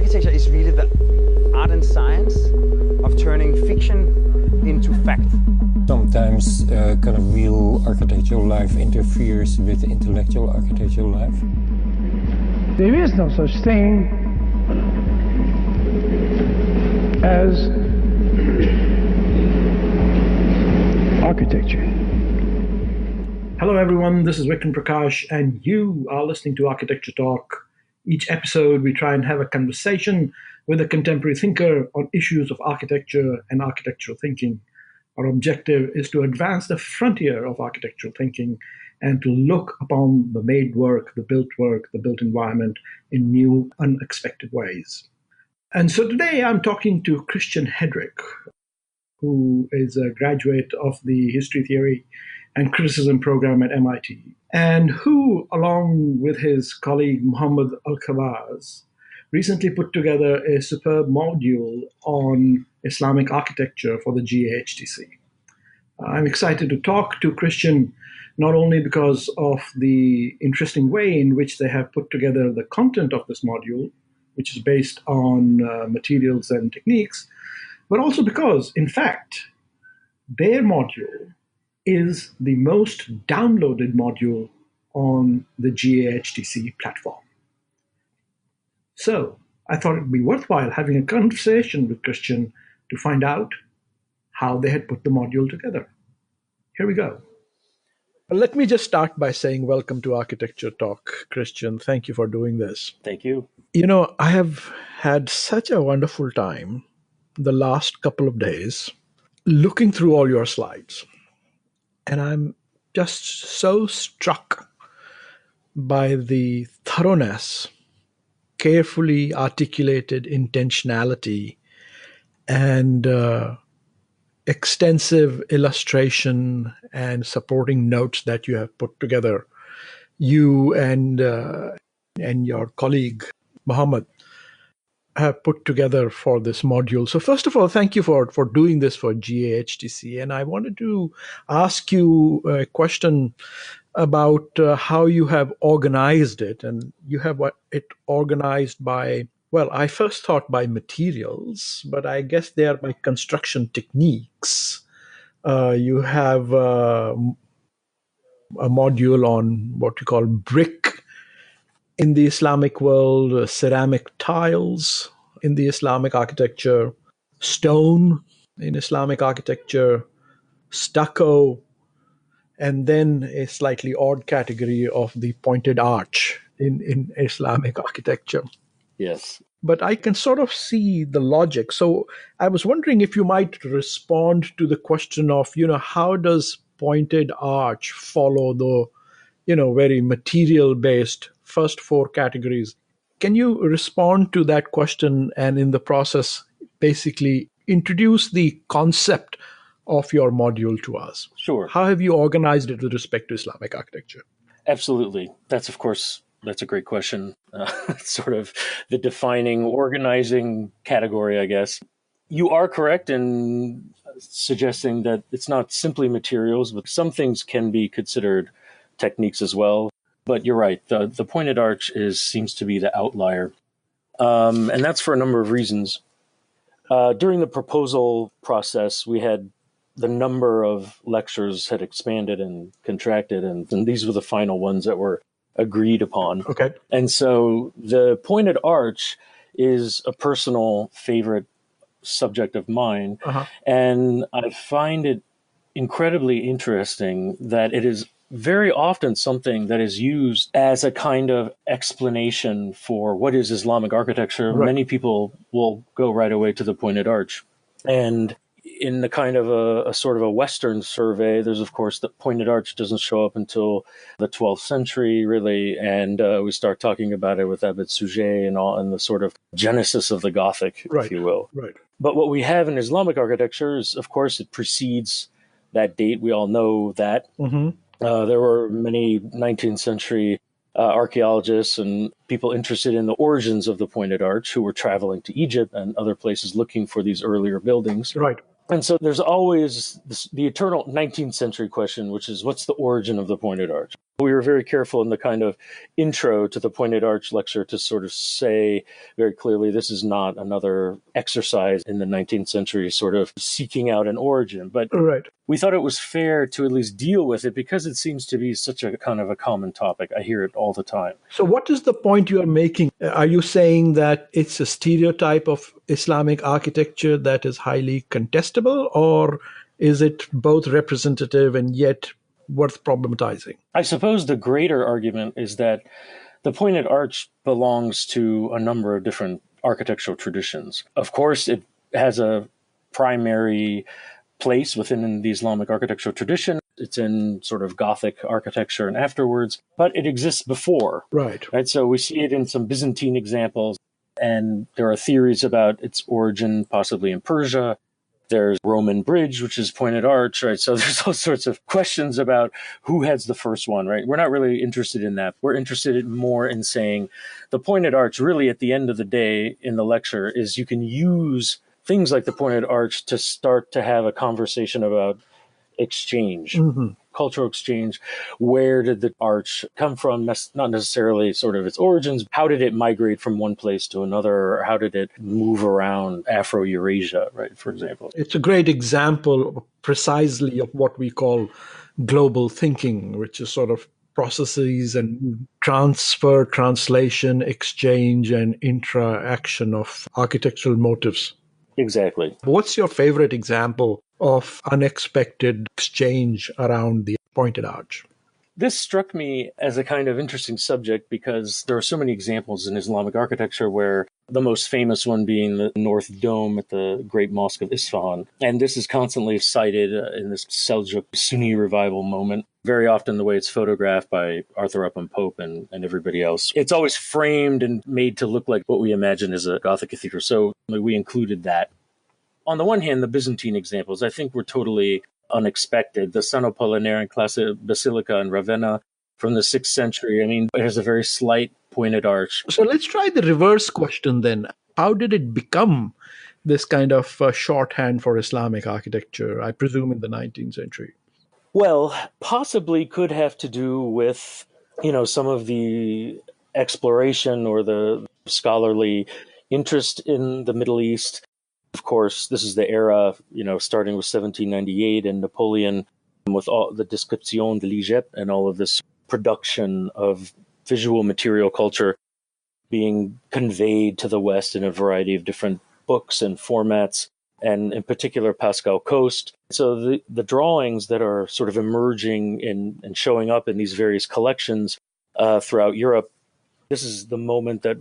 Architecture is really the art and science of turning fiction into fact. Sometimes kind of real architectural life interferes with intellectual architectural life. There is no such thing as architecture. Hello everyone, this is Vikram Prakash and you are listening to Architecture Talk. Each episode we try and have a conversation with a contemporary thinker on issues of architecture and architectural thinking. Our objective is to advance the frontier of architectural thinking and to look upon the made work, the built environment in new, unexpected ways. And so today I'm talking to Christian Hedrick, who is a graduate of the History Theory and Criticism program at MIT, and who, along with his colleague Muhammad Al-Khawaz, recently put together a superb module on Islamic architecture for the GAHTC. I'm excited to talk to Christian not only because of the interesting way in which they have put together the content of this module, which is based on materials and techniques, but also because, in fact, their module is the most downloaded module on the GAHTC platform. So I thought it would be worthwhile having a conversation with Christian to find out how they had put the module together. Here we go. Let me just start by saying welcome to Architecture Talk, Christian. Thank you for doing this. Thank you. You know, I have had such a wonderful time the last couple of days looking through all your slides. And I'm just so struck by the thoroughness, carefully articulated intentionality, and extensive illustration and supporting notes that you have put together, you and your colleague, Muhammad, have put together for this module. So first of all, thank you for doing this for GAHTC. And I wanted to ask you a question about how you have organized it. And you have it organized by, well, I first thought by materials, but I guess they are by construction techniques. You have a module on what you call brick in the Islamic world, ceramic tiles in the Islamic architecture, stone in Islamic architecture, stucco, and then a slightly odd category of the pointed arch in Islamic architecture. Yes. But I can sort of see the logic. So I was wondering if you might respond to the question of, how does pointed arch follow the, very material-based first four categories? Can you respond to that question and in the process basically introduce the concept of your module to us? Sure. How have you organized it with respect to Islamic architecture? Absolutely. That's a great question. Sort of the defining, organizing category, I guess. You are correct in suggesting that it's not simply materials, but some things can be considered techniques as well. But you're right. The pointed arch seems to be the outlier. And that's for a number of reasons. During the proposal process, we had the number of lectures had expanded and contracted, and these were the final ones that were agreed upon. Okay. And so the pointed arch is a personal favorite subject of mine. Uh-huh. And I find it incredibly interesting that it is very often something that is used as a kind of explanation for what is Islamic architecture. Right. Many people will go right away to the pointed arch. And in the kind of a sort of a Western survey, there's, of course, the pointed arch doesn't show up until the 12th century, really. And we start talking about it with Abbasid and the sort of genesis of the Gothic, right, if you will. Right. But what we have in Islamic architecture is, of course, it precedes that date. We all know that. Mm-hmm. There were many 19th century archaeologists and people interested in the origins of the pointed arch who were traveling to Egypt and other places looking for these earlier buildings. Right. And so there's always the eternal 19th century question, which is, what's the origin of the pointed arch? We were very careful in the kind of intro to the Pointed Arch lecture to sort of say very clearly, this is not another exercise in the 19th century sort of seeking out an origin. But we thought it was fair to at least deal with it because it seems to be such a kind of a common topic. I hear it all the time. So what is the point you are making? Are you saying that it's a stereotype of Islamic architecture that is highly contestable, or is it both representative and yet worth problematizing? I suppose the greater argument is that the Pointed Arch belongs to a number of different architectural traditions. Of course, it has a primary place within the Islamic architectural tradition. It's in sort of Gothic architecture and afterwards, but it exists before. Right. So we see it in some Byzantine examples, and there are theories about its origin possibly in Persia. There's Roman bridge, which is pointed arch, right? So there's all sorts of questions about who has the first one, right? We're not really interested in that. We're interested more in saying the pointed arch, really at the end of the day in the lecture, is you can use things like the pointed arch to start to have a conversation about exchange, cultural exchange. Where did the arch come from? Not necessarily sort of its origins. How did it migrate from one place to another? Or how did it move around Afro-Eurasia, right, for example? It's a great example precisely of what we call global thinking, which is sort of processes and transfer, translation, exchange, and interaction of architectural motifs. Exactly. What's your favorite example of unexpected exchange around the pointed arch? This struck me as a kind of interesting subject because there are so many examples in Islamic architecture where the most famous one being the North Dome at the Great Mosque of Isfahan. And this is constantly cited in this Seljuk Sunni revival moment. Very often the way it's photographed by Arthur Upham Pope and everybody else. It's always framed and made to look like what we imagine is a Gothic cathedral. So we included that. On the one hand, the Byzantine examples, I think, were totally unexpected. The San Apollinaire and Classe Basilica in Ravenna from the 6th century, I mean, it has a very slight pointed arch. So let's try the reverse question then. How did it become this kind of shorthand for Islamic architecture, I presume in the 19th century? Well, possibly could have to do with, some of the exploration or the scholarly interest in the Middle East. Of course, this is the era, starting with 1798 and Napoleon with all the Description de l'Egypte and all of this production of visual material culture being conveyed to the West in a variety of different books and formats, and in particular Pascal Coast. So the drawings that are sort of emerging and showing up in these various collections throughout Europe, this is the moment that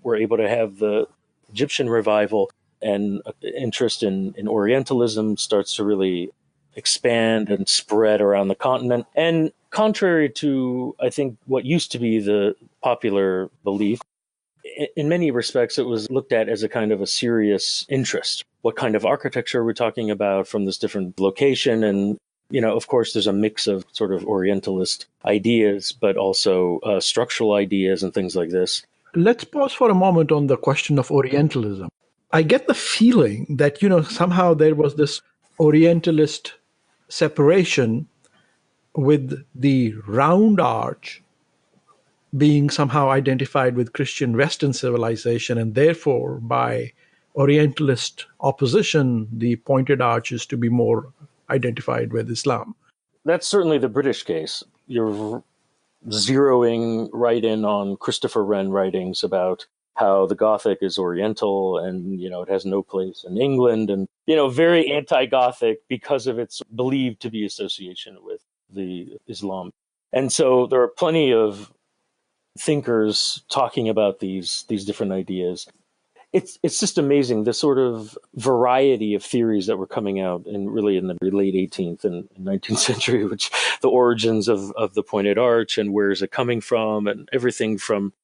we're able to have the Egyptian revival and interest in Orientalism starts to really expand and spread around the continent. And contrary to, I think, what used to be the popular belief, in many respects, it was looked at as a kind of a serious interest. What kind of architecture are we talking about from this different location? And, of course, there's a mix of sort of Orientalist ideas, but also structural ideas and things like this. Let's pause for a moment on the question of Orientalism. I get the feeling that, somehow there was this Orientalist separation with the round arch being somehow identified with Christian Western civilization, and therefore by Orientalist opposition, the pointed arch is to be more identified with Islam. That's certainly the British case. You're zeroing right in on Christopher Wren writings about how the Gothic is Oriental and, it has no place in England and, very anti-Gothic because of its believed to be association with the Islam. And so there are plenty of thinkers talking about these different ideas. It's just amazing, the sort of variety of theories that were coming out in the late 18th and 19th century, which the origins of the pointed arch and where is it coming from, and everything from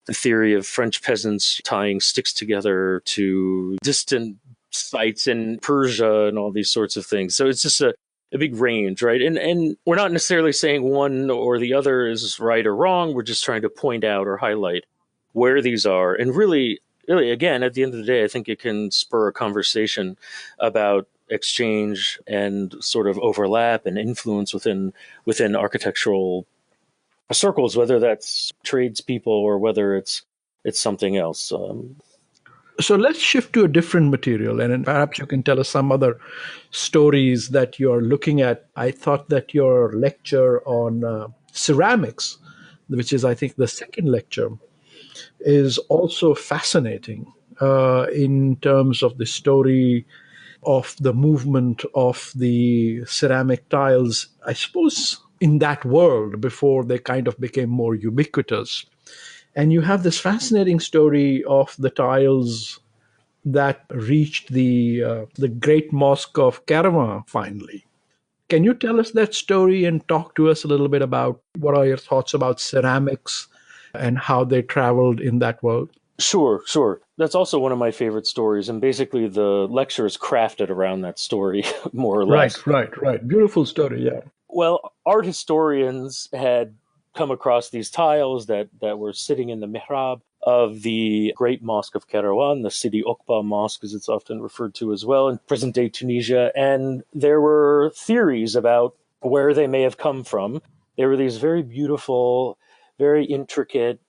the theory of French peasants tying sticks together to distant sites in Persia and all these sorts of things. So it's just a big range, right? And we're not necessarily saying one or the other is right or wrong. We're just trying to point out or highlight where these are. And really, again, at the end of the day, I think it can spur a conversation about exchange and sort of overlap and influence within architectural circles, whether that's tradespeople or whether it's something else. So let's shift to a different material, and perhaps you can tell us some other stories that you're looking at. I thought that your lecture on ceramics, which is, I think, the second lecture, is also fascinating in terms of the story of the movement of the ceramic tiles, I suppose, in that world before they kind of became more ubiquitous. And you have this fascinating story of the tiles that reached the great mosque of Caravan finally. Can you tell us that story and talk to us a little bit about what are your thoughts about ceramics and how they traveled in that world? Sure. That's also one of my favorite stories. And basically the lecture is crafted around that story, more or less. Right. Beautiful story, yeah. Well, art historians had come across these tiles that were sitting in the mihrab of the Great Mosque of Kairouan, the Sidi Oqba Mosque, as it's often referred to as well, in present-day Tunisia. And there were theories about where they may have come from. There were these very beautiful, very intricate,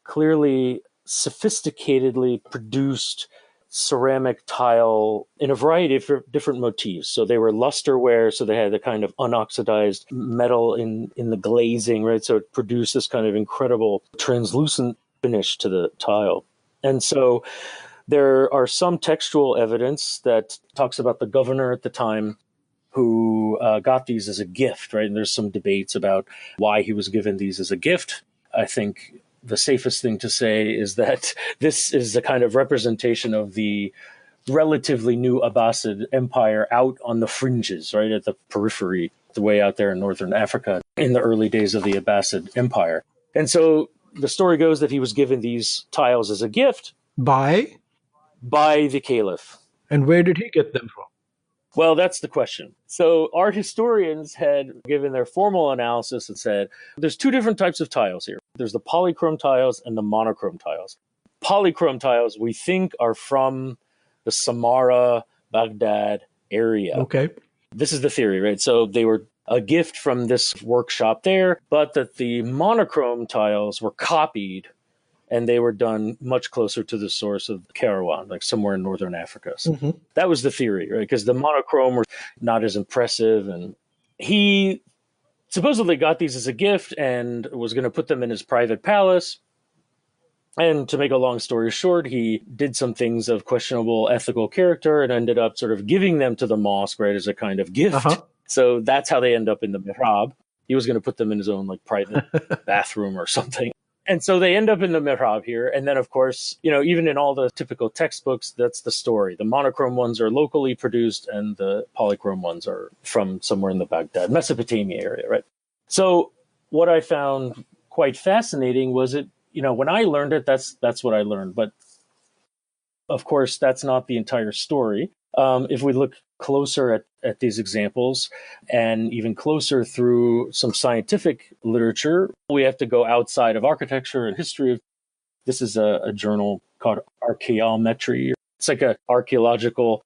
clearly sophisticatedly produced ceramic tile in a variety of different motifs. So they were lusterware, so they had the kind of unoxidized metal in the glazing, right? So it produced this kind of incredible translucent finish to the tile. And so there are some textual evidence that talks about the governor at the time who got these as a gift, right? And there's some debates about why he was given these as a gift. I think the safest thing to say is that this is a kind of representation of the relatively new Abbasid Empire out on the fringes, right, at the periphery, the way out there in northern Africa in the early days of the Abbasid Empire. And so the story goes that he was given these tiles as a gift By the caliph. And where did he get them from? Well, that's the question. So art historians had given their formal analysis and said, there's two different types of tiles here. There's the polychrome tiles and the monochrome tiles. Polychrome tiles, we think, are from the Samarra, Baghdad area. Okay. This is the theory, right? So they were a gift from this workshop there, but that the monochrome tiles were copied and they were done much closer to the source of Kairouan, like somewhere in northern Africa. So that was the theory, right? Because the monochrome were not as impressive. And he supposedly got these as a gift and was going to put them in his private palace. And to make a long story short, he did some things of questionable ethical character and ended up sort of giving them to the mosque, right, as a kind of gift. So that's how they end up in the mihrab. He was going to put them in his own like private bathroom or something. And so they end up in the mihrab here. And then, of course, you know, even in all the typical textbooks, that's the story. The monochrome ones are locally produced and the polychrome ones are from somewhere in the Baghdad, Mesopotamia area, right? So what I found quite fascinating was it, you know, when I learned it, that's what I learned. But of course, that's not the entire story. If we look closer at these examples and even closer through some scientific literature, we have to go outside of architecture and history. This is a journal called Archaeometry. It's like an archaeological,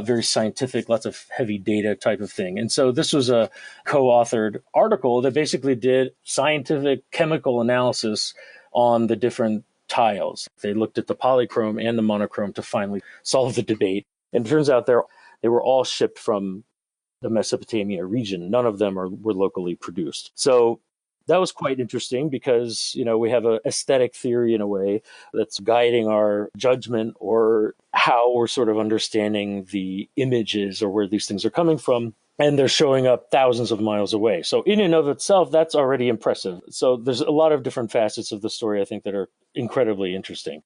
very scientific, lots of heavy data type of thing. And so this was a co-authored article that basically did scientific chemical analysis on the different tiles. They looked at the polychrome and the monochrome to finally solve the debate. And it turns out they were all shipped from the Mesopotamia region. None of them were locally produced. So that was quite interesting because, you know, we have an aesthetic theory in a way that's guiding our judgment or how we're sort of understanding the images or where these things are coming from. And they're showing up thousands of miles away. So in and of itself, that's already impressive. So there's a lot of different facets of the story, I think, that are incredibly interesting.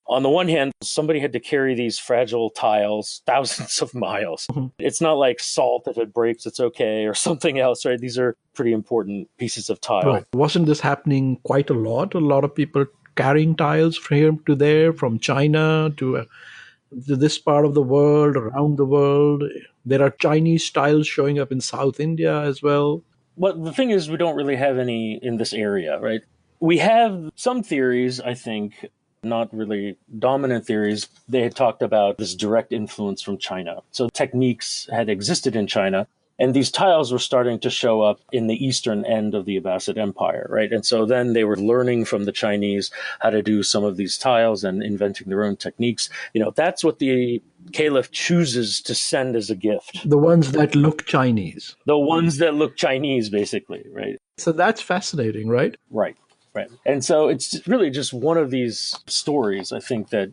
On the one hand, somebody had to carry these fragile tiles thousands of miles. It's not like salt, if it breaks, it's okay, or something else, right? These are pretty important pieces of tile. Right. Wasn't this happening quite a lot? A lot of people carrying tiles from here to there, from China to this part of the world, around the world. There are Chinese tiles showing up in South India as well. Well, the thing is, we don't really have any in this area, right? We have some theories, I think, not really dominant theories. They had talked about this direct influence from China. So techniques had existed in China, And these tiles were starting to show up in the eastern end of the Abbasid Empire, right? And so then they were learning from the Chinese how to do some of these tiles and inventing their own techniques. That's what the caliph chooses to send as a gift. The ones that look Chinese. The ones that look Chinese, basically, right? So that's fascinating, right? Right. And so it's really just one of these stories, I think, that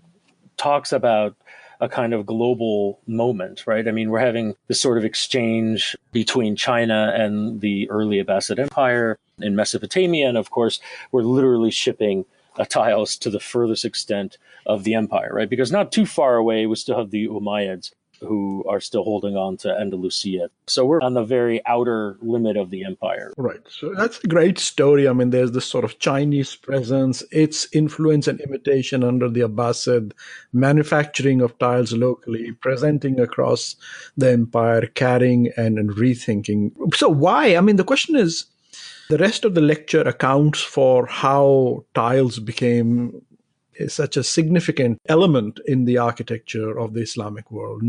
talks about a kind of global moment, right? I mean, we're having this sort of exchange between China and the early Abbasid Empire in Mesopotamia. And of course, we're literally shipping tiles to the furthest extent of the empire, right? Because not too far away, we still have the Ummayyads, who are still holding on to Andalusia. So we're on the very outer limit of the empire. Right. So that's a great story. I mean, there's this sort of Chinese presence, its influence and imitation under the Abbasid, manufacturing of tiles locally, presenting across the empire, carrying and rethinking. So why? I mean, the question is, the rest of the lecture accounts for how tiles became such a significant element in the architecture of the Islamic world.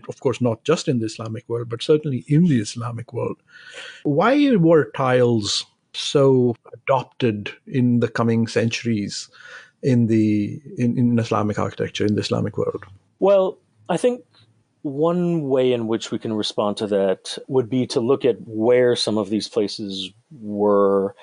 Of course, not just in the Islamic world, but certainly in the Islamic world. Why were tiles so adopted in the coming centuries in Islamic architecture, in the Islamic world? Well, I think one way in which we can respond to that would be to look at where some of these places were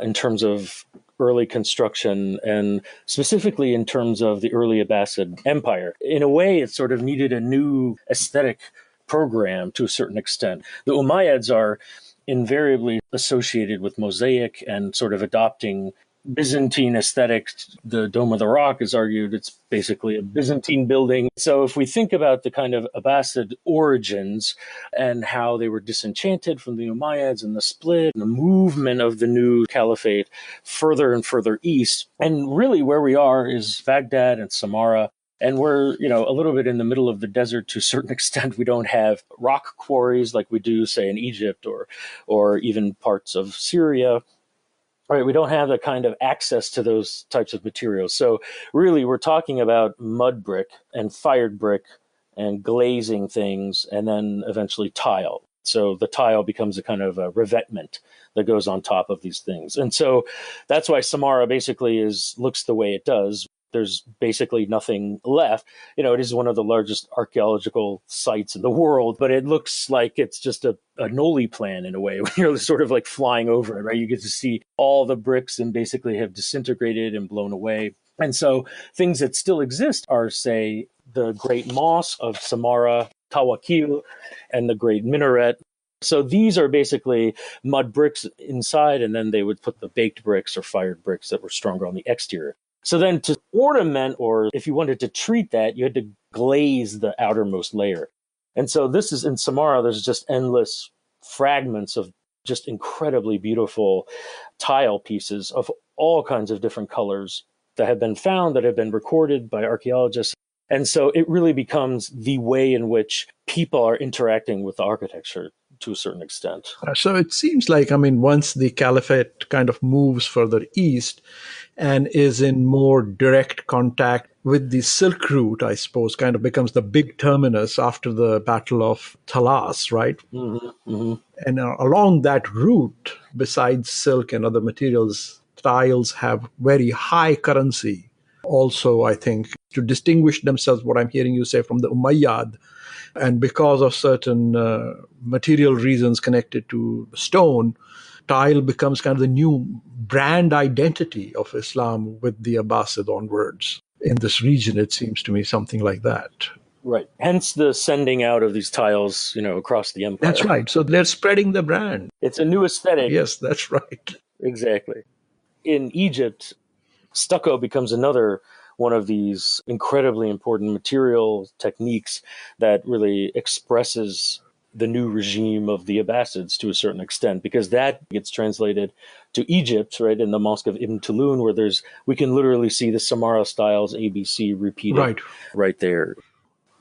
in terms of early construction, and specifically in terms of the early Abbasid Empire. In a way, it sort of needed a new aesthetic program to a certain extent. The Umayyads are invariably associated with mosaic and sort of adopting Byzantine aesthetic. The Dome of the Rock is argued it's basically a Byzantine building. So if we think about the kind of Abbasid origins and how they were disenchanted from the Umayyads and the split and the movement of the new caliphate further and further east, and really where we are is Baghdad and Samarra. And we're, a little bit in the middle of the desert to a certain extent. We don't have rock quarries like we do, say, in Egypt or even parts of Syria. Right, we don't have the kind of access to those types of materials. So really, we're talking about mud brick and fired brick and glazing things, and then eventually tile. So the tile becomes a kind of a revetment that goes on top of these things. And so that's why Samarra basically looks the way it does. There's basically nothing left. It is one of the largest archaeological sites in the world, but it looks like it's just a noli plan in a way when you're sort of like flying over it, right? You get to see all the bricks and basically have disintegrated and blown away. And so things that still exist are, say, the Great Mosque of Samarra, Tawakkil, and the Great Minaret. So these are basically mud bricks inside, and then they would put the baked bricks or fired bricks that were stronger on the exterior. So then to ornament, or if you wanted to treat that, you had to glaze the outermost layer. And so this is in Samarra, there's just endless fragments of just incredibly beautiful tile pieces of all kinds of different colors that have been found, that have been recorded by archaeologists. And so it really becomes the way in which people are interacting with the architecture to a certain extent. So it seems like, once the caliphate kind of moves further east and is in more direct contact with the Silk Route, I suppose, kind of becomes the big terminus after the Battle of Talas, right? Mm-hmm, mm-hmm. And along that route, besides silk and other materials, tiles have very high currency. Also, I think, to distinguish themselves, what I'm hearing you say, from the Ummayyad, and because of certain material reasons connected to stone, tile becomes kind of the new brand identity of Islam with the Abbasid onwards. In this region, it seems to me something like that. Right. Hence the sending out of these tiles, across the empire. That's right. So they're spreading the brand. It's a new aesthetic. Yes, that's right. Exactly. In Egypt, stucco becomes another one of these incredibly important material techniques that really expresses the new regime of the Abbasids to a certain extent, because that gets translated to Egypt, right, in the Mosque of Ibn Tulun, where we can literally see the Samarra styles ABC repeated right there.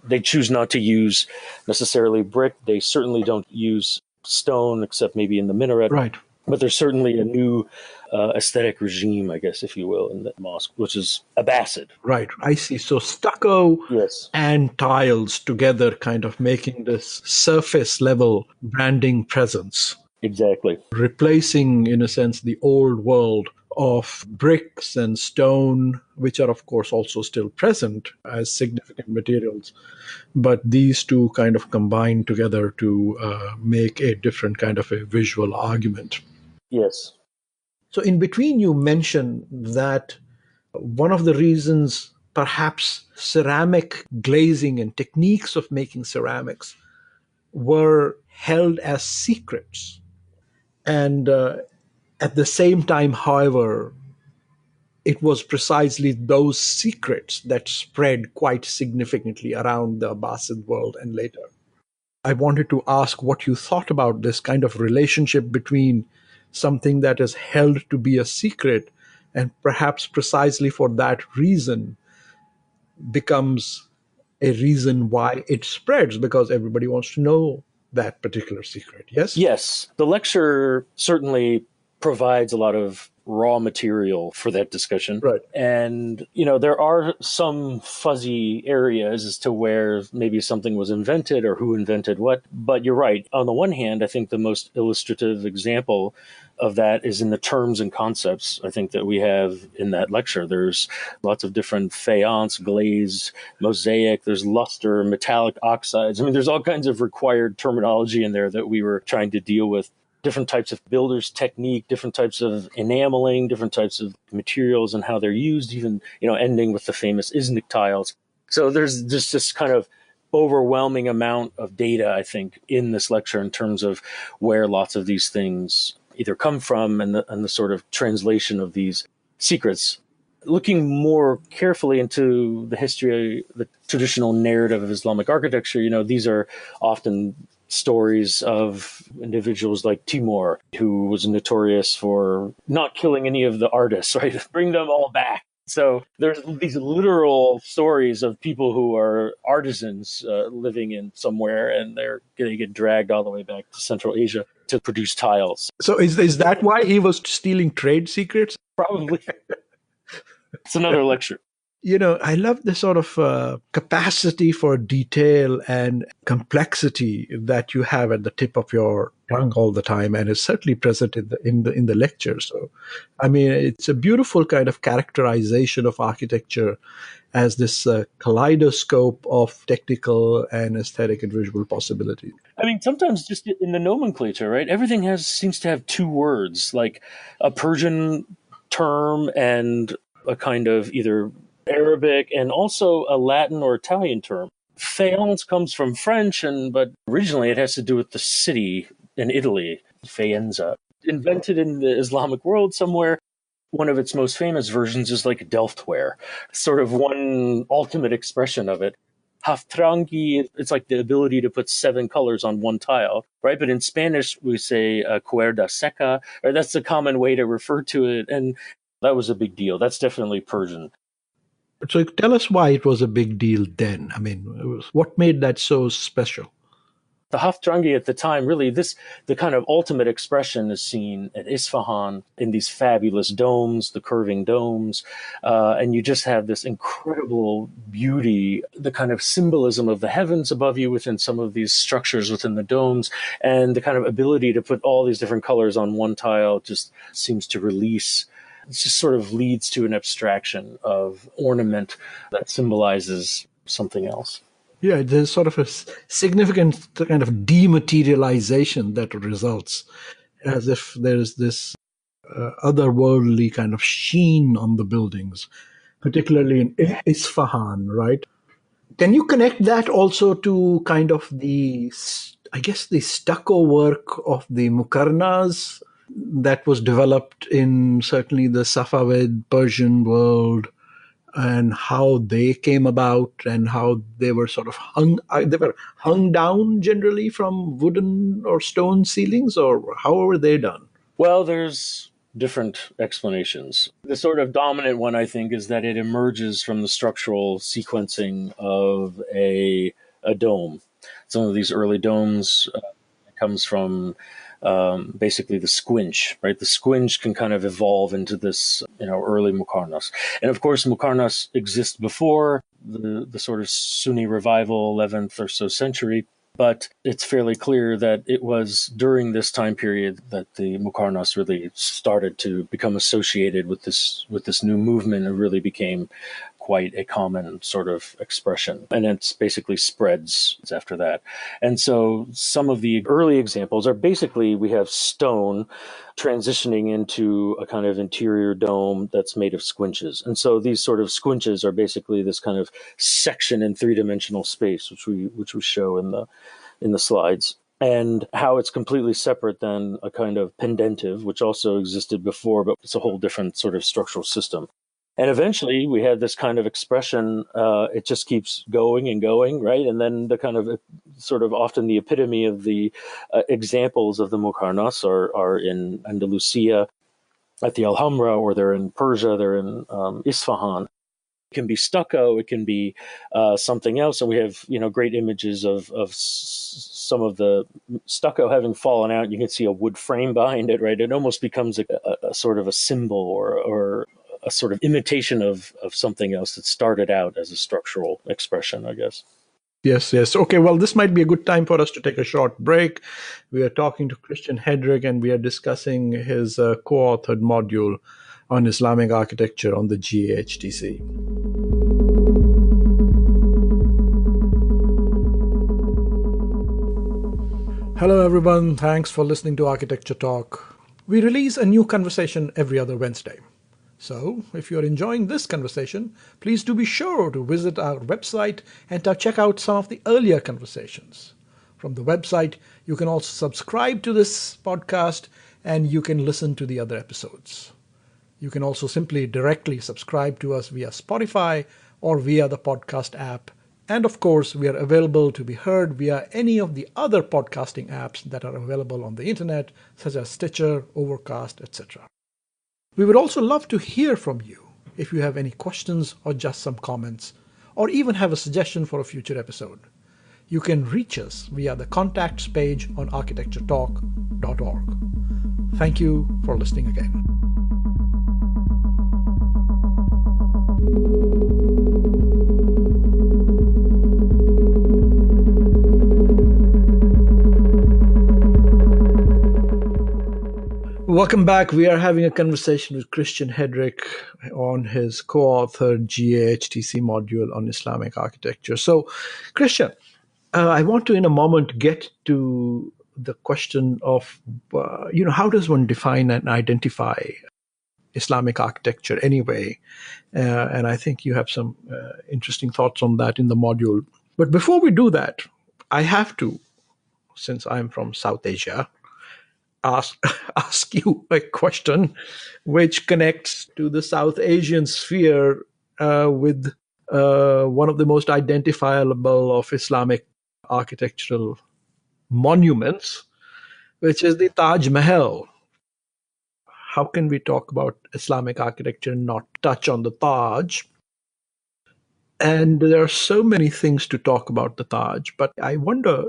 They choose not to use necessarily brick. They certainly don't use stone, except maybe in the minaret. Right. But there's certainly a new aesthetic regime, I guess, if you will, in the mosque, which is Abbasid. Right, I see. So stucco Yes. and tiles together kind of making this surface level branding presence. Exactly. Replacing, in a sense, the old world of bricks and stone, which are, of course, also still present as significant materials. But these two kind of combine together to make a different kind of a visual argument. Yes. So, in between, you mentioned that one of the reasons perhaps ceramic glazing and techniques of making ceramics were held as secrets. And at the same time, however, it was precisely those secrets that spread quite significantly around the Abbasid world and later. I wanted to ask what you thought about this kind of relationship between something that is held to be a secret and perhaps precisely for that reason becomes a reason why it spreads, because everybody wants to know that particular secret. Yes? Yes. The lecture certainly provides a lot of raw material for that discussion. Right. And, there are some fuzzy areas as to where maybe something was invented or who invented what. But you're right. On the one hand, I think the most illustrative example of that is in the terms and concepts, I think, that we have in that lecture. There's lots of different faience, glaze, mosaic, there's luster, metallic oxides. I mean, there's all kinds of required terminology in there that we were trying to deal with. Different types of builder's technique, different types of enameling, different types of materials and how they're used, even, ending with the famous Iznik tiles. So there's just this kind of overwhelming amount of data, I think, in this lecture in terms of where lots of these things either come from and the sort of translation of these secrets. Looking more carefully into the history, the traditional narrative of Islamic architecture, these are often stories of individuals like Timur, who was notorious for not killing any of the artists, right? Bring them all back. So there's these literal stories of people who are artisans living in somewhere, and they're going to get dragged all the way back to Central Asia to produce tiles. So is that why he was stealing trade secrets? Probably. It's another lecture. I love the sort of capacity for detail and complexity that you have at the tip of your tongue all the time, and is certainly present in the lecture. So, I mean, it's a beautiful kind of characterization of architecture as this kaleidoscope of technical and aesthetic and visual possibilities. I mean, sometimes just in the nomenclature, right? Everything seems to have two words, like a Persian term and a kind of either Arabic and also a Latin or Italian term. Faience comes from French, but originally it has to do with the city in Italy, Faenza. Invented in the Islamic world somewhere. One of its most famous versions is like Delftware, sort of one ultimate expression of it. Haft-rangī, it's like the ability to put 7 colors on one tile, right? But in Spanish, we say cuerda seca, or that's the common way to refer to it. And that was a big deal. That's definitely Persian. So tell us why it was a big deal then. I mean, what made that so special? The haft-rangī at the time, really, the kind of ultimate expression is seen at Isfahan in these fabulous domes, the curving domes, and you just have this incredible beauty, the kind of symbolism of the heavens above you within some of these structures within the domes, and the kind of ability to put all these different colors on one tile just seems to release. It just sort of leads to an abstraction of ornament that symbolizes something else. Yeah, there's sort of a significant kind of dematerialization that results, as if there's this otherworldly kind of sheen on the buildings, particularly in Isfahan, right? Can you connect that also to kind of the stucco work of the Muqarnas that was developed in certainly the Safavid Persian world, and how they came about and how they were sort of hung down generally from wooden or stone ceilings, or how were they done? Well, there's different explanations. The sort of dominant one, I think, is that it emerges from the structural sequencing of a dome. Some of these early domes comes from basically the squinch, right? The squinch can kind of evolve into this, early Muqarnas. And of course, Muqarnas exists before the sort of Sunni revival, 11th or so century. But it's fairly clear that it was during this time period that the Muqarnas really started to become associated with this new movement and really became quite a common sort of expression. And it's basically spreads after that. And so some of the early examples are basically we have stone transitioning into a kind of interior dome that's made of squinches. And so these sort of squinches are basically this kind of section in three-dimensional space, which we show in the slides. And how it's completely separate than a kind of pendentive, which also existed before, but it's a whole different sort of structural system. And eventually we had this kind of expression, it just keeps going and going, right? And then the kind of sort of often the epitome of the examples of the Muqarnas are in Andalusia at the Alhambra, or they're in Persia, they're in Isfahan. It can be stucco, it can be something else. And we have, great images of some of the stucco having fallen out. You can see a wood frame behind it, right? It almost becomes a sort of a symbol or a sort of imitation of something else that started out as a structural expression, I guess. Yes. Okay, well, this might be a good time for us to take a short break. We are talking to Christian Hedrick, and we are discussing his co-authored module on Islamic architecture on the GAHTC. Hello, everyone. Thanks for listening to Architecture Talk. We release a new conversation every other Wednesday. So, if you're enjoying this conversation, please do be sure to visit our website and to check out some of the earlier conversations. From the website, you can also subscribe to this podcast and you can listen to the other episodes. You can also simply directly subscribe to us via Spotify or via the podcast app. And of course, we are available to be heard via any of the other podcasting apps that are available on the internet, such as Stitcher, Overcast, etc. We would also love to hear from you if you have any questions or just some comments, or even have a suggestion for a future episode. You can reach us via the contacts page on architecturetalk.org. Thank you for listening again. Welcome back. We are having a conversation with Christian Hedrick on his co-authored GAHTC module on Islamic architecture. So, Christian, I want to in a moment get to the question of, how does one define and identify Islamic architecture anyway? And I think you have some interesting thoughts on that in the module. But before we do that, I have to, since I'm from South Asia, ask you a question which connects to the South Asian sphere with one of the most identifiable of Islamic architectural monuments, which is the Taj Mahal. How can we talk about Islamic architecture and not touch on the Taj? And there are so many things to talk about the Taj, but I wonder,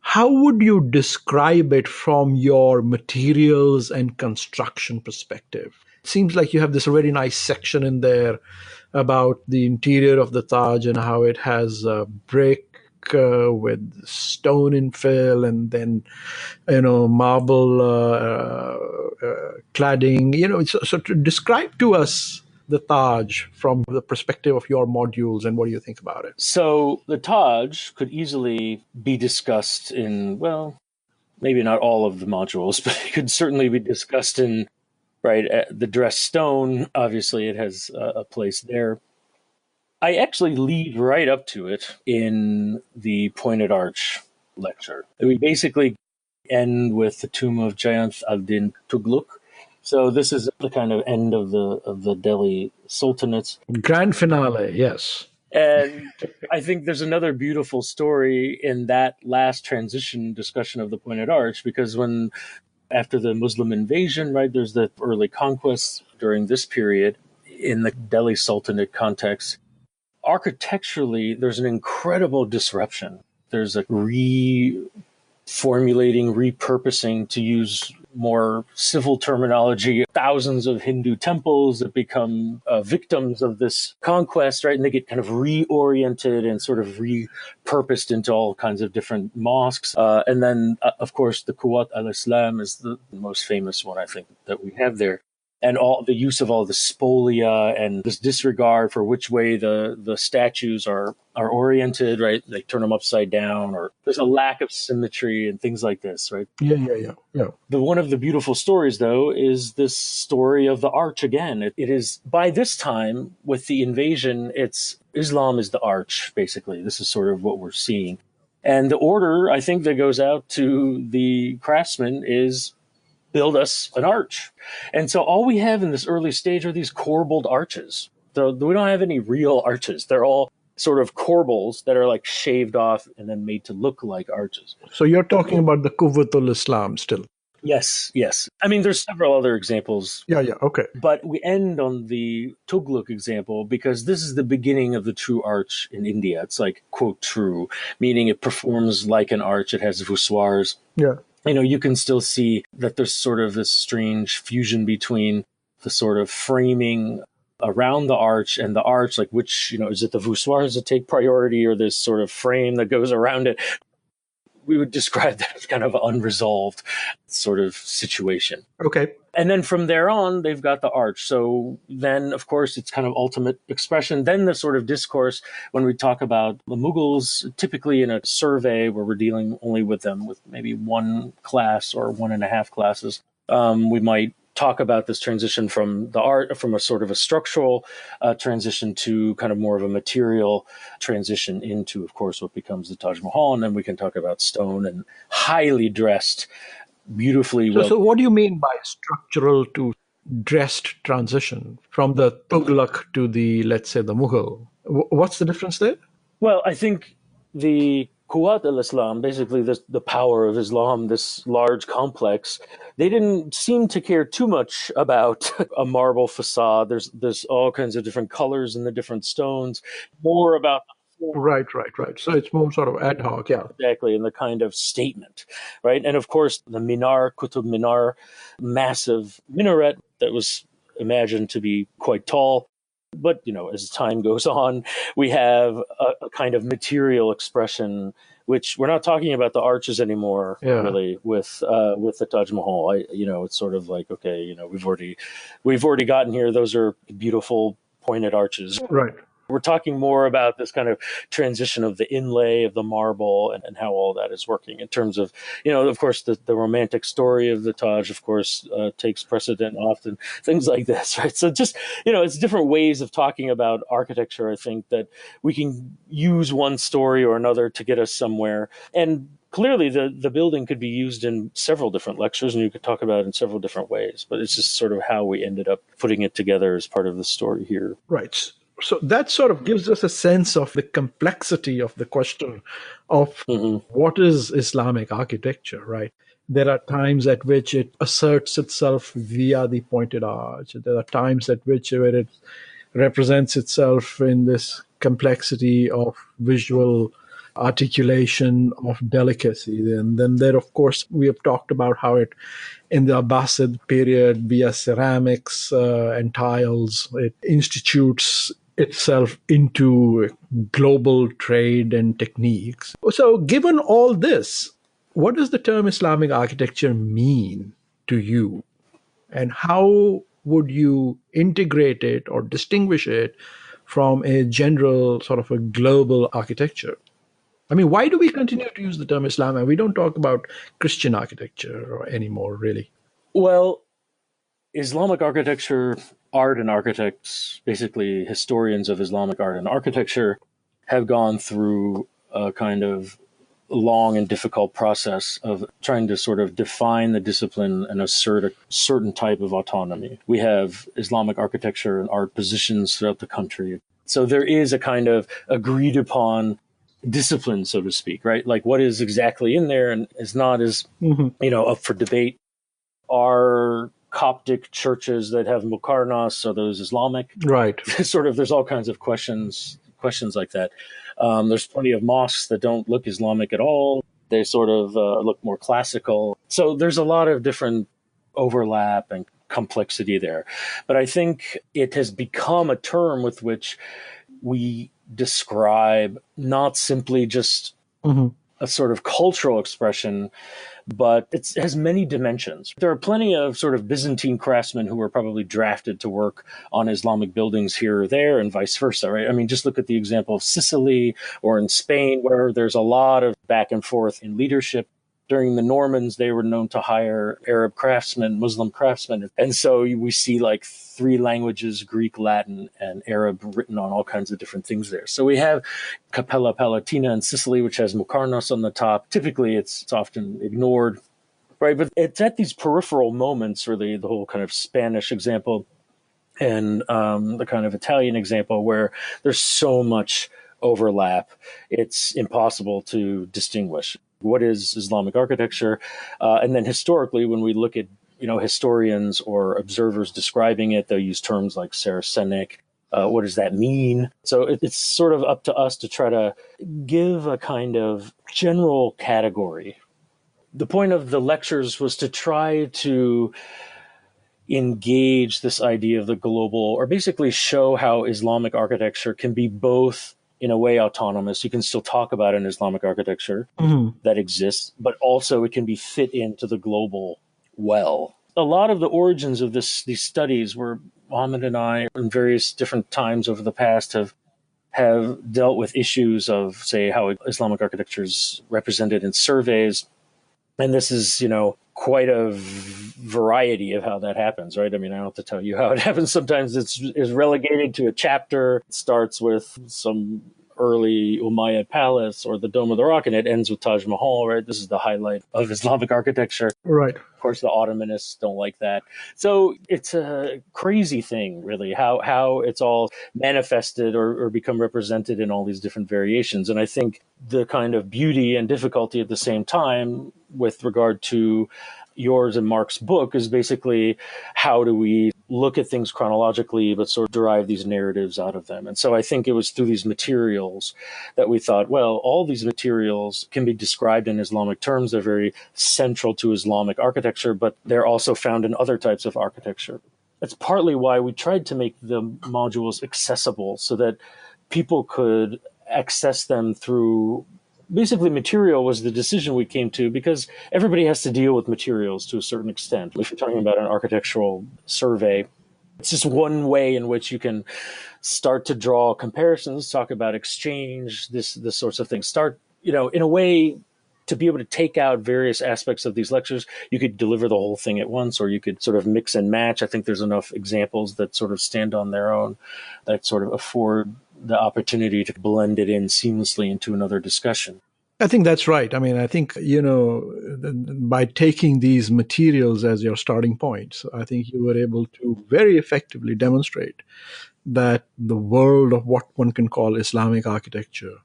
how would you describe it from your materials and construction perspective? It seems like you have this very nice section in there about the interior of the Taj and how it has brick with stone infill and then, marble cladding. So to describe to us the Taj from the perspective of your modules, and what do you think about it? So the Taj could easily be discussed in, well, maybe not all of the modules, but it could certainly be discussed in, the dressed stone. Obviously, it has a place there. I actually lead right up to it in the pointed arch lecture. We basically end with the tomb of Jayant al-Din Tughlaq. So this is the kind of end of the Delhi Sultanates. Grand finale, yes. And I think there's another beautiful story in that last transition discussion of the pointed arch, because after the Muslim invasion, there's the early conquests during this period in the Delhi Sultanate context. Architecturally, there's an incredible disruption. There's a redesign formulating, repurposing, to use more civil terminology, thousands of Hindu temples that become victims of this conquest, right? And they get kind of reoriented and sort of repurposed into all kinds of different mosques. And then, of course, the Quwwat al-Islam is the most famous one, I think, that we have there. And all the use of all the spolia and this disregard for which way the statues are oriented, right? They turn them upside down, or there's a lack of symmetry and things like this, right? Yeah. One of the beautiful stories, though, is this story of the arch again. It is, by this time, with the invasion, Islam is the arch, basically. This is sort of what we're seeing. And the order, I think, that goes out to the craftsmen is build us an arch. And so all we have in this early stage are these corbelled arches. So we don't have any real arches. They're all sort of corbels that are like shaved off and then made to look like arches. So you're talking about the Quwwat al-Islam still? Yes. I mean, there's several other examples. Yeah, okay. But we end on the Tughlaq example because this is the beginning of the true arch in India. It's like, quote, true, meaning it performs like an arch. It has voussoirs. Yeah. You can still see that there's sort of this strange fusion between the sort of framing around the arch and the arch, like which, is it the voussoirs that take priority or this sort of frame that goes around it? We would describe that as kind of an unresolved sort of situation. Okay. And then from there on, they've got the arch. So then, of course, it's kind of ultimate expression. Then the sort of discourse, when we talk about the Mughals, typically in a survey where we're dealing only with them with maybe one class or 1.5 classes, we might talk about this transition from the art, from a sort of a structural transition to kind of more of a material transition into, of course, what becomes the Taj Mahal. And then we can talk about stone and highly dressed, beautifully well. So what do you mean by structural to dressed transition from the Tughlaq to the, let's say, the Mughal? What's the difference there? Well, I think the Quwwat al-Islam, basically the power of Islam, this large complex, they didn't seem to care too much about a marble facade. There's all kinds of different colors in the different stones, more about Right. So it's more sort of ad hoc, yeah. Exactly, and the kind of statement, right? And of course, the Minar, Qutb Minar, massive minaret that was imagined to be quite tall. But, as time goes on, we have a kind of material expression, which we're not talking about the arches anymore, really, with the Taj Mahal. It's sort of like, okay, we've already gotten here. Those are beautiful pointed arches. Right. We're talking more about this kind of transition of the inlay of the marble and how all that is working in terms of, of course, the romantic story of the Taj, of course, takes precedent often, things like this, right? So just, it's different ways of talking about architecture, I think, that we can use one story or another to get us somewhere. And clearly, the building could be used in several different lectures, and you could talk about it in several different ways. But it's just sort of how we ended up putting it together as part of the story here. Right. So that sort of gives us a sense of the complexity of the question of what is Islamic architecture, right? There are times at which it asserts itself via the pointed arch. There are times at which where it represents itself in this complexity of visual articulation, of delicacy. And then there, of course, we have talked about how it, in the Abbasid period, via ceramics and tiles, it institutes itself into global trade and techniques. So given all this, what does the term Islamic architecture mean to you? And how would you integrate it or distinguish it from a general sort of a global architecture? I mean, why do we continue to use the term Islam and we don't talk about Christian architecture anymore, really? Well, Islamic architecture, art and architects, basically historians of Islamic art and architecture, have gone through a kind of long and difficult process of trying to sort of define the discipline and assert a certain type of autonomy. We have Islamic architecture and art positions throughout the country. So there is a kind of agreed upon discipline, so to speak, right? Like what is exactly in there and is not is, up for debate. Are Coptic churches that have Muqarnas, are those Islamic? Right. There's all kinds of questions like that. There's plenty of mosques that don't look Islamic at all. They sort of look more classical. So there's a lot of different overlap and complexity there. But I think it has become a term with which we describe not simply just a sort of cultural expression, but it has many dimensions. There are plenty of sort of Byzantine craftsmen who were probably drafted to work on Islamic buildings here or there and vice versa, right? I mean, just look at the example of Sicily or in Spain, where there's a lot of back and forth in leadership. During the Normans, they were known to hire Arab craftsmen, Muslim craftsmen. And so we see like 3 languages, Greek, Latin, and Arab, written on all kinds of different things there. So we have Cappella Palatina in Sicily, which has Muqarnas on the top. Typically, it's often ignored, right? But it's at these peripheral moments, really, the whole kind of Spanish example and the kind of Italian example, where there's so much overlap, it's impossible to distinguish. What is Islamic architecture? And then historically, when we look at, historians or observers describing it, they'll use terms like Saracenic. What does that mean? So it's sort of up to us to try to give a kind of general category. The point of the lectures was to try to engage this idea of the global, or basically show how Islamic architecture can be both in a way autonomous. You can still talk about an Islamic architecture that exists, but also it can be fit into the global well. A lot of the origins of these studies, where Mohammed and I, in various different times over the past, have dealt with issues of, say, how Islamic architecture is represented in surveys. And this is, quite a variety of how that happens, right? I mean, I don't have to tell you how it happens. Sometimes it's relegated to a chapter. It starts with some early Ummayad palace or the Dome of the Rock, and it ends with Taj Mahal, right? This is the highlight of Islamic architecture. Right. Of course, the Ottomanists don't like that. So it's a crazy thing, really, how it's all manifested or become represented in all these different variations. And I think the kind of beauty and difficulty at the same time with regard to yours and Mark's book is basically, how do we look at things chronologically, but sort of derive these narratives out of them? And so I think it was through these materials that we thought, well, all these materials can be described in Islamic terms. They're very central to Islamic architecture, but they're also found in other types of architecture. That's partly why we tried to make the modules accessible, so that people could access them through. Basically, material was the decision we came to, because everybody has to deal with materials to a certain extent. If you're talking about an architectural survey, it's just one way in which you can start to draw comparisons, talk about exchange, this sorts of things. Start, in a way, to be able to take out various aspects of these lectures. You could deliver the whole thing at once, or you could sort of mix and match. I think there's enough examples that sort of stand on their own, that sort of afford the opportunity to blend it in seamlessly into another discussion. I think that's right. I mean, I think, by taking these materials as your starting points, I think you were able to very effectively demonstrate that the world of what one can call Islamic architecture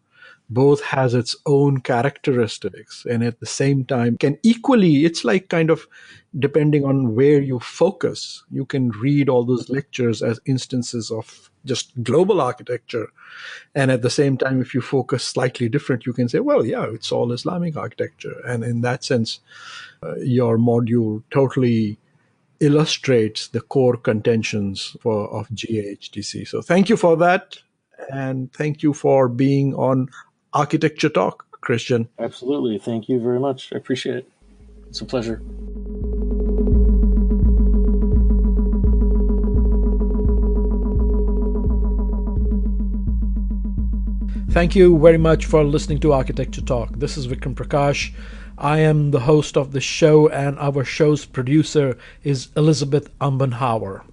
both has its own characteristics, and at the same time can equally, it's like kind of depending on where you focus, you can read all those lectures as instances of just global architecture. And at the same time, if you focus slightly different, you can say, well, yeah, it's all Islamic architecture. And in that sense, your module totally illustrates the core contentions of GAHTC. So thank you for that. And thank you for being on Architecture Talk, Christian. Absolutely. Thank you very much. I appreciate it. It's a pleasure. Thank you very much for listening to Architecture Talk. This is Vikram Prakash. I am the host of the show, and our show's producer is Elizabeth Umbenhauer.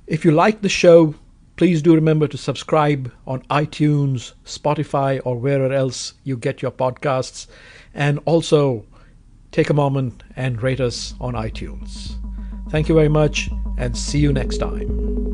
If you like the show, please do remember to subscribe on iTunes, Spotify, or wherever else you get your podcasts. And also take a moment and rate us on iTunes. Thank you very much, and see you next time.